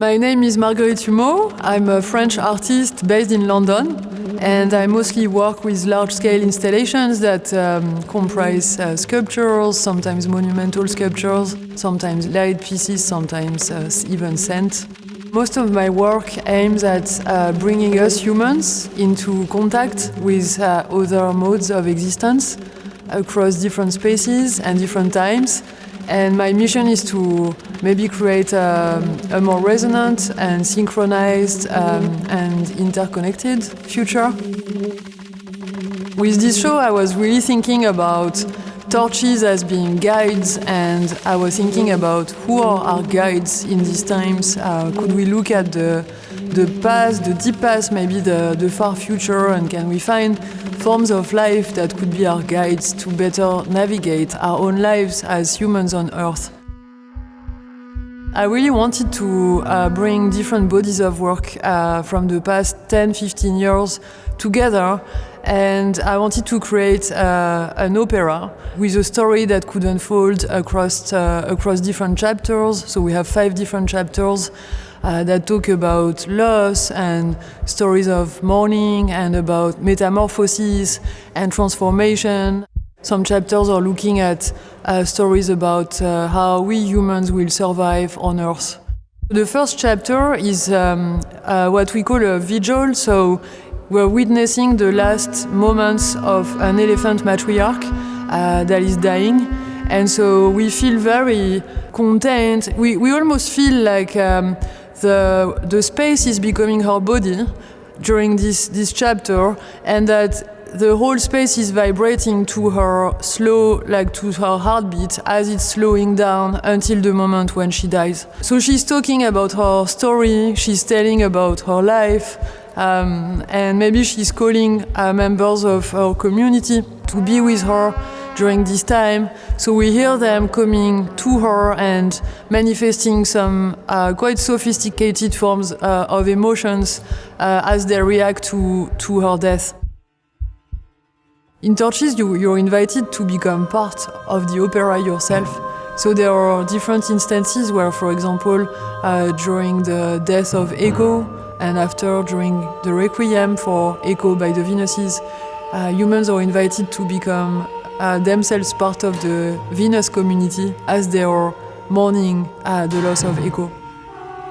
My name is Marguerite Humeau. I'm a French artist based in London, and I mostly work with large-scale installations that comprise sculptures, sometimes monumental sculptures, sometimes light pieces, sometimes even scent. Most of my work aims at bringing us humans into contact with other modes of existence across different spaces and different times. And my mission is to maybe create a more resonant and synchronized and interconnected future. With this show, I was really thinking about torches as being guides, and I was thinking about who are our guides in these times. Could we look at the past, the deep past, maybe the far future, and can we find forms of life that could be our guides to better navigate our own lives as humans on Earth? I really wanted to bring different bodies of work from the past 10-15 years together, and I wanted to create an opera with a story that could unfold across different chapters. So we have 5 different chapters that talk about loss and stories of mourning and about metamorphosis and transformation. Some chapters are looking at stories about how we humans will survive on Earth. The first chapter is what we call a vigil, so we're witnessing the last moments of an elephant matriarch that is dying. And so we feel very content. We almost feel like the space is becoming her body during this chapter, and that the whole space is vibrating to her to her heartbeat as it's slowing down until the moment when she dies. So she's talking about her story, she's telling about her life, and maybe she's calling members of her community to be with her during this time. So we hear them coming to her and manifesting some quite sophisticated forms of emotions as they react to her death. In Torches, you're invited to become part of the opera yourself. So there are different instances where, for example, during the death of Echo, and after during the Requiem for Echo by the Venuses, humans are invited to become themselves part of the Venus community as they are mourning the loss of Echo.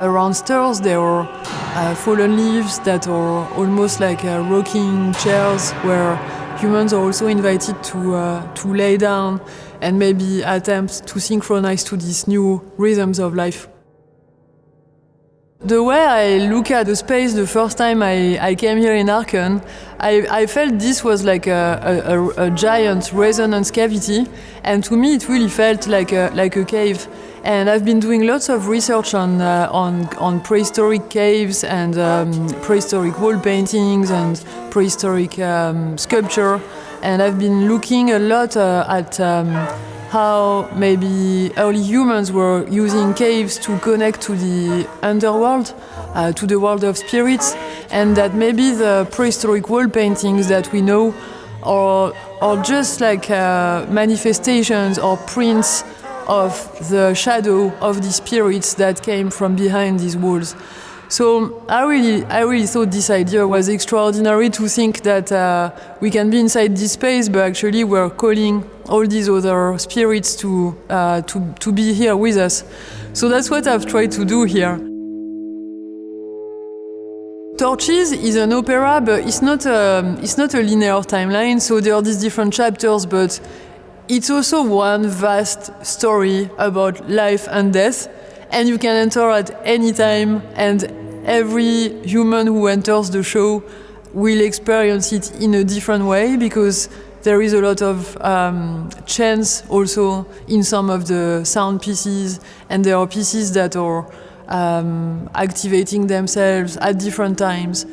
Around stairs there are fallen leaves that are almost like rocking chairs where humans are also invited to lay down and maybe attempt to synchronize to these new rhythms of life. The way I look at the space the first time I came here in ARKEN, I felt this was like a giant resonance cavity, and to me it really felt like a cave. And I've been doing lots of research on prehistoric caves and prehistoric wall paintings and prehistoric sculpture, and I've been looking a lot at how maybe early humans were using caves to connect to the underworld, to the world of spirits, and that maybe the prehistoric wall paintings that we know are just like manifestations or prints of the shadow of the spirits that came from behind these walls. So I really thought this idea was extraordinary, to think that we can be inside this space, but actually we're calling all these other spirits to be here with us. So that's what I've tried to do here. Torches is an opera, but it's not a linear timeline, so there are these different chapters, but it's also one vast story about life and death, and you can enter at any time, and every human who enters the show will experience it in a different way, because there is a lot of chance also in some of the sound pieces, and there are pieces that are activating themselves at different times.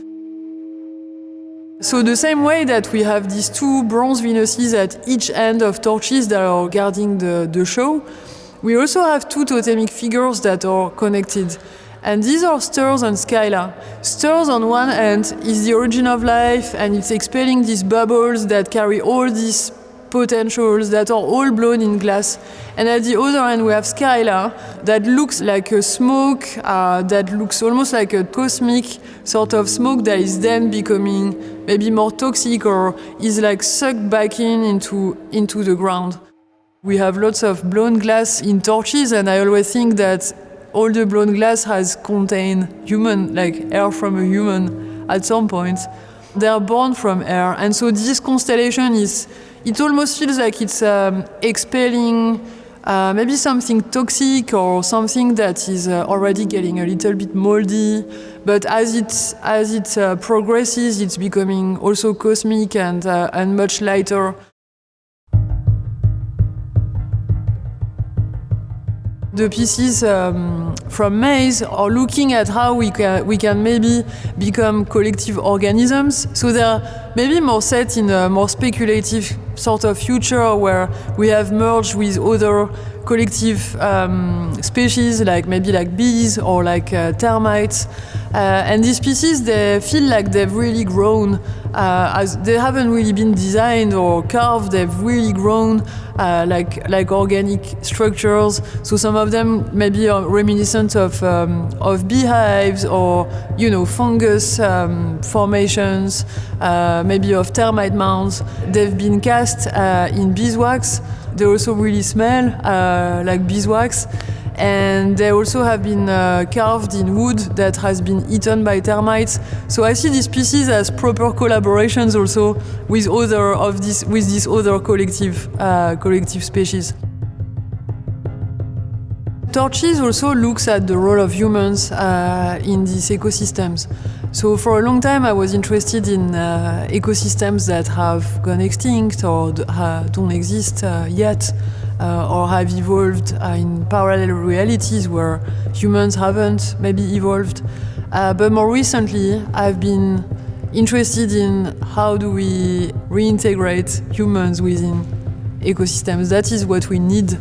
So the same way that we have these 2 bronze Venuses at each end of Torches that are guarding the show, we also have 2 totemic figures that are connected. And these are Stars and Skyla. Stars on one end is the origin of life, and it's expelling these bubbles that carry all these potentials that are all blown in glass. And at the other end, we have Skyla that looks like a smoke, that looks almost like a cosmic sort of smoke that is then becoming maybe more toxic or is like sucked back into the ground. We have lots of blown glass in torches, and I always think that all the blown glass has contained human, like air from a human at some point. They are born from air, and so this constellation it almost feels like it's expelling maybe something toxic or something that is already getting a little bit moldy. But as it progresses, it's becoming also cosmic and much lighter. The pieces from Maze are looking at how we can maybe become collective organisms. So they're maybe more set in a more speculative sort of future where we have merged with other collective species, like maybe like bees or like termites. And these species, they feel like they've really grown. As they haven't really been designed or carved, they've really grown like organic structures. So some of them maybe are reminiscent of beehives or fungus formations, maybe of termite mounds. They've been cast in beeswax. They also really smell like beeswax. And they also have been carved in wood that has been eaten by termites. So I see these pieces as proper collaborations also with this other collective species. Torches also looks at the role of humans in these ecosystems. So for a long time I was interested in ecosystems that have gone extinct or don't exist yet. Or have evolved in parallel realities where humans haven't maybe evolved. But more recently, I've been interested in how do we reintegrate humans within ecosystems. That is what we need.